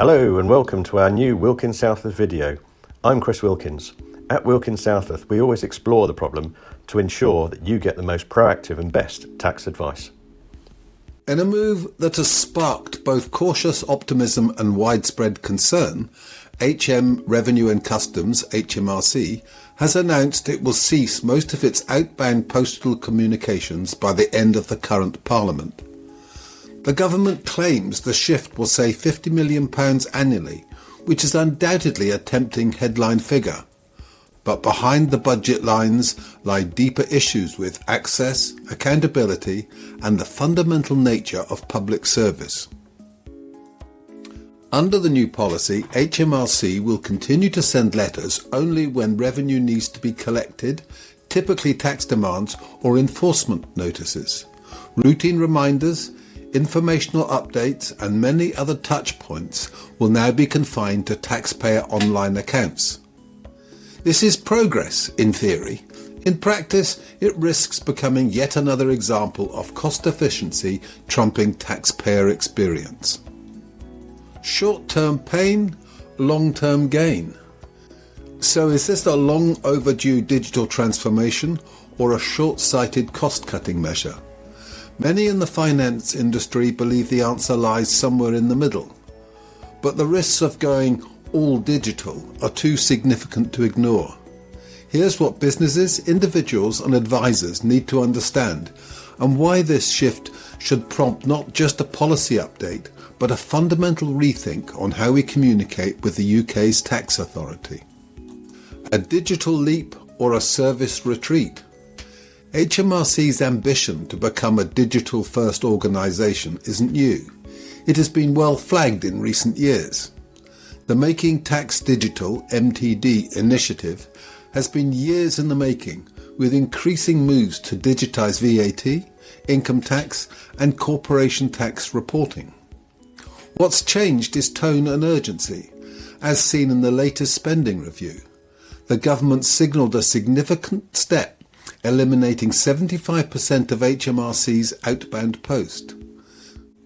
Hello and welcome to our new Wilkins Southworth video. I'm Chris Wilkins. At Wilkins Southworth, we always explore the problem to ensure that you get the most proactive and best tax advice. In a move that has sparked both cautious optimism and widespread concern, Revenue and Customs, HMRC, has announced it will cease most of its outbound postal communications by the end of the current Parliament. The government claims the shift will save £50 million annually, which is undoubtedly a tempting headline figure. But behind the budget lines lie deeper issues with access, accountability, and the fundamental nature of public service. Under the new policy, HMRC will continue to send letters only when revenue needs to be collected, typically tax demands or enforcement notices. Routine reminders, informational updates and many other touch points will now be confined to taxpayer online accounts. This is progress in theory. In practice, it risks becoming yet another example of cost efficiency trumping taxpayer experience. Short-term pain, long-term gain. So is this a long overdue digital transformation or a short-sighted cost-cutting measure? Many in the finance industry believe the answer lies somewhere in the middle. But the risks of going all digital are too significant to ignore. Here's what businesses, individuals and advisors need to understand and why this shift should prompt not just a policy update, but a fundamental rethink on how we communicate with the UK's tax authority. A digital leap or a service retreat? HMRC's ambition to become a digital-first organisation isn't new. It has been well flagged in recent years. The Making Tax Digital (MTD) initiative has been years in the making, with increasing moves to digitise VAT, income tax and corporation tax reporting. What's changed is tone and urgency, as seen in the latest spending review. The government signalled a significant step, eliminating 75% of HMRC's outbound post.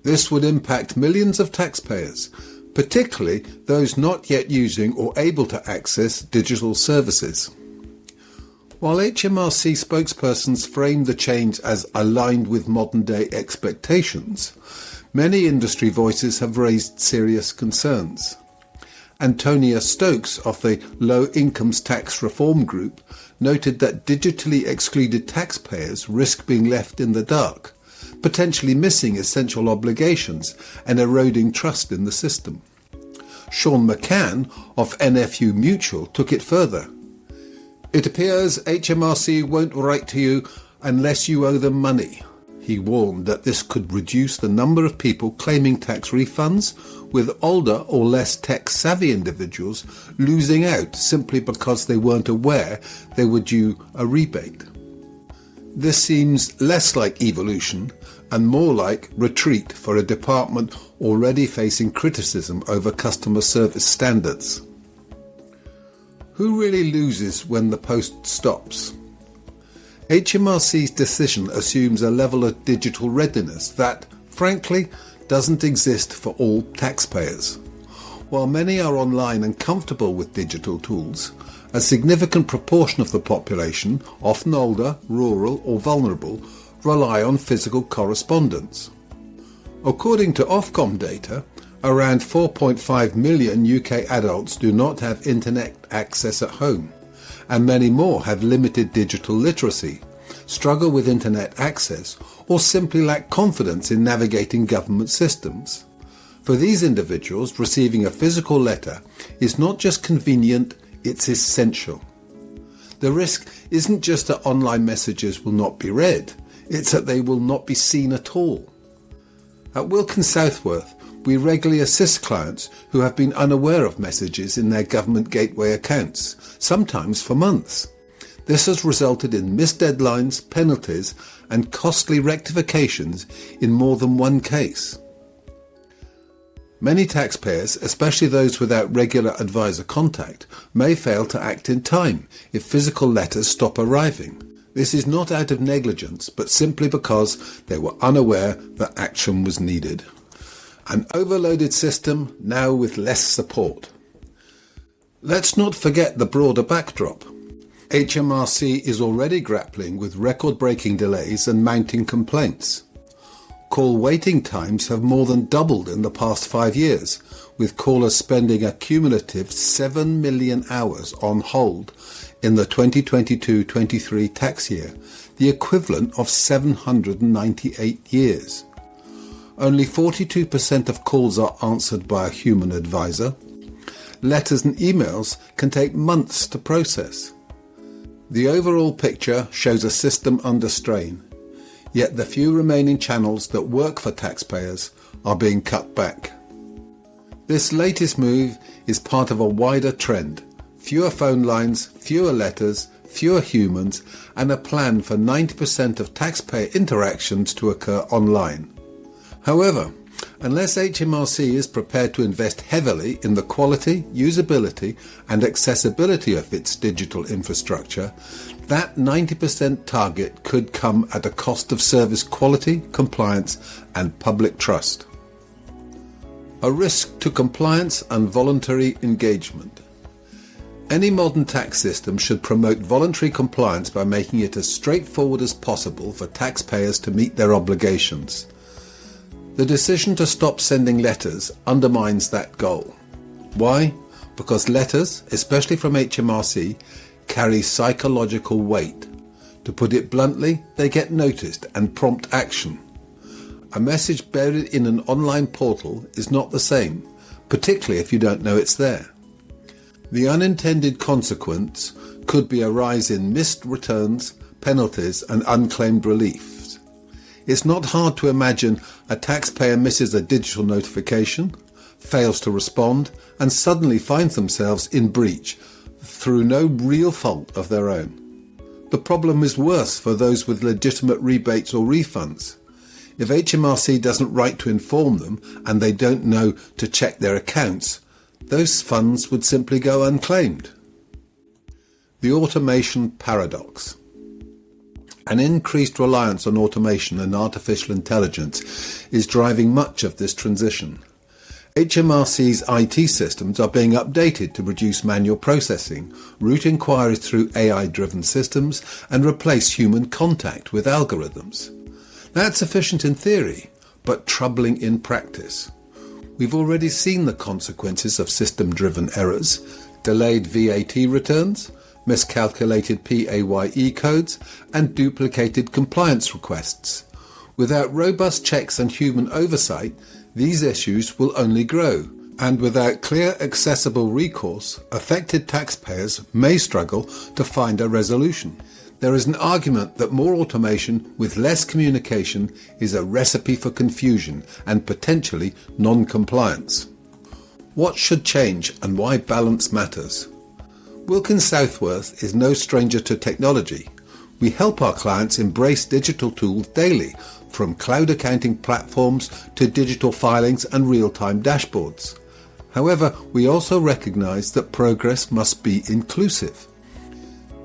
This would impact millions of taxpayers, particularly those not yet using or able to access digital services. While HMRC spokespersons framed the change as aligned with modern-day expectations, many industry voices have raised serious concerns. Antonia Stokes of the Low Incomes Tax Reform Group noted that digitally excluded taxpayers risk being left in the dark, potentially missing essential obligations and eroding trust in the system. Sean McCann of NFU Mutual took it further. It appears HMRC won't write to you unless you owe them money. He warned that this could reduce the number of people claiming tax refunds, with older or less tech-savvy individuals losing out simply because they weren't aware they were due a rebate. This seems less like evolution and more like retreat for a department already facing criticism over customer service standards. Who really loses when the post stops? HMRC's decision assumes a level of digital readiness that, frankly, doesn't exist for all taxpayers. While many are online and comfortable with digital tools, a significant proportion of the population, often older, rural or vulnerable, rely on physical correspondence. According to Ofcom data, around 4.5 million UK adults do not have internet access at home, and many more have limited digital literacy, struggle with internet access, or simply lack confidence in navigating government systems. For these individuals, receiving a physical letter is not just convenient, it's essential. The risk isn't just that online messages will not be read, it's that they will not be seen at all. At Wilkins Southworth, we regularly assist clients who have been unaware of messages in their government gateway accounts, sometimes for months. This has resulted in missed deadlines, penalties, and costly rectifications in more than one case. Many taxpayers, especially those without regular advisor contact, may fail to act in time if physical letters stop arriving. This is not out of negligence, but simply because they were unaware that action was needed. An overloaded system now with less support. Let's not forget the broader backdrop. HMRC is already grappling with record-breaking delays and mounting complaints. Call waiting times have more than doubled in the past 5 years, with callers spending a cumulative 7 million hours on hold in the 2022-23 tax year, the equivalent of 798 years. Only 42% of calls are answered by a human advisor. Letters and emails can take months to process. The overall picture shows a system under strain, yet the few remaining channels that work for taxpayers are being cut back. This latest move is part of a wider trend: fewer phone lines, fewer letters, fewer humans, and a plan for 90% of taxpayer interactions to occur online. However, unless HMRC is prepared to invest heavily in the quality, usability, and accessibility of its digital infrastructure, that 90% target could come at a cost of service quality, compliance, and public trust. A risk to compliance and voluntary engagement. Any modern tax system should promote voluntary compliance by making it as straightforward as possible for taxpayers to meet their obligations. The decision to stop sending letters undermines that goal. Why? Because letters, especially from HMRC, carry psychological weight. To put it bluntly, they get noticed and prompt action. A message buried in an online portal is not the same, particularly if you don't know it's there. The unintended consequence could be a rise in missed returns, penalties, and unclaimed reliefs. It's not hard to imagine a taxpayer misses a digital notification, fails to respond, and suddenly finds themselves in breach through no real fault of their own. The problem is worse for those with legitimate rebates or refunds. If HMRC doesn't write to inform them and they don't know to check their accounts, those funds would simply go unclaimed. The automation paradox. An increased reliance on automation and artificial intelligence is driving much of this transition. HMRC's IT systems are being updated to reduce manual processing, route inquiries through AI-driven systems, and replace human contact with algorithms. That's efficient in theory, but troubling in practice. We've already seen the consequences of system-driven errors: delayed VAT returns, miscalculated PAYE codes, and duplicated compliance requests. Without robust checks and human oversight, these issues will only grow, and without clear, accessible recourse, affected taxpayers may struggle to find a resolution. There is an argument that more automation with less communication is a recipe for confusion and potentially non-compliance. What should change and why balance matters? Wilkins Southworth is no stranger to technology. We help our clients embrace digital tools daily, from cloud accounting platforms to digital filings and real-time dashboards. However, we also recognise that progress must be inclusive.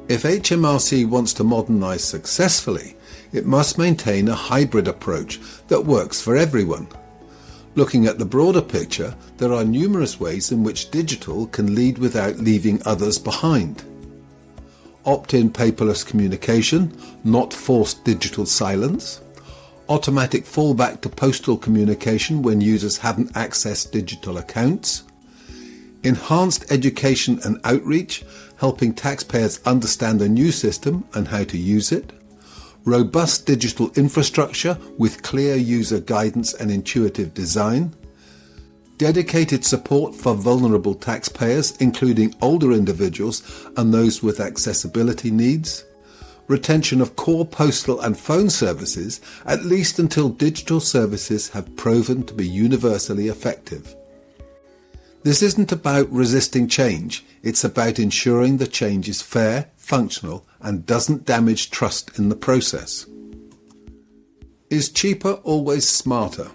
If HMRC wants to modernise successfully, it must maintain a hybrid approach that works for everyone. Looking at the broader picture, there are numerous ways in which digital can lead without leaving others behind. Opt-in paperless communication, not forced digital silence. Automatic fallback to postal communication when users haven't accessed digital accounts. Enhanced education and outreach, helping taxpayers understand the new system and how to use it. Robust digital infrastructure with clear user guidance and intuitive design. Dedicated support for vulnerable taxpayers, including older individuals and those with accessibility needs. Retention of core postal and phone services, at least until digital services have proven to be universally effective. This isn't about resisting change, it's about ensuring the change is fair, functional, and doesn't damage trust in the process. Is cheaper always smarter?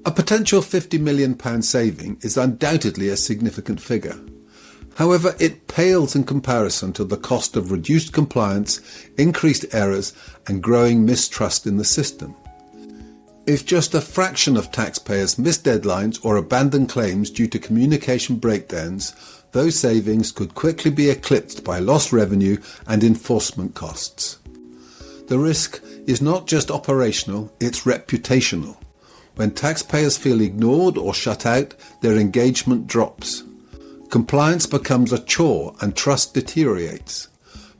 A potential £50 million saving is undoubtedly a significant figure. However, it pales in comparison to the cost of reduced compliance, increased errors, and growing mistrust in the system. If just a fraction of taxpayers miss deadlines or abandon claims due to communication breakdowns, those savings could quickly be eclipsed by lost revenue and enforcement costs. The risk is not just operational, it's reputational. When taxpayers feel ignored or shut out, their engagement drops. Compliance becomes a chore and trust deteriorates.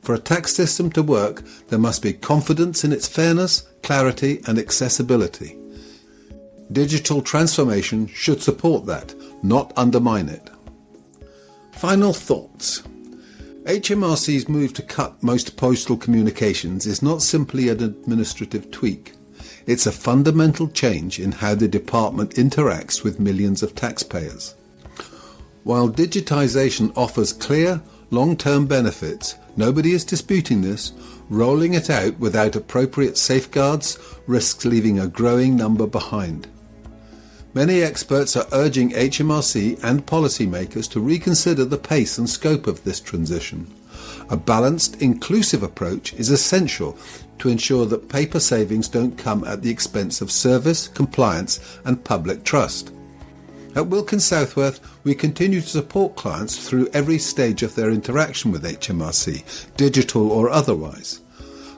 For a tax system to work, there must be confidence in its fairness, clarity and accessibility. Digital transformation should support that, not undermine it. Final thoughts. HMRC's move to cut most postal communications is not simply an administrative tweak. It's a fundamental change in how the department interacts with millions of taxpayers. While digitisation offers clear, long-term benefits, nobody is disputing this. Rolling it out without appropriate safeguards risks leaving a growing number behind. Many experts are urging HMRC and policymakers to reconsider the pace and scope of this transition. A balanced, inclusive approach is essential to ensure that paper savings don't come at the expense of service, compliance and public trust. At Wilkins Southworth, we continue to support clients through every stage of their interaction with HMRC, digital or otherwise.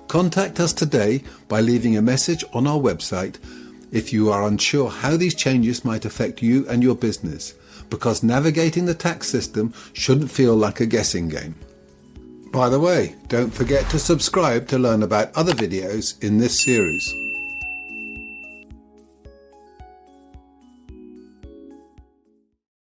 Contact us today by leaving a message on our website if you are unsure how these changes might affect you and your business, because navigating the tax system shouldn't feel like a guessing game. By the way, don't forget to subscribe to learn about other videos in this series.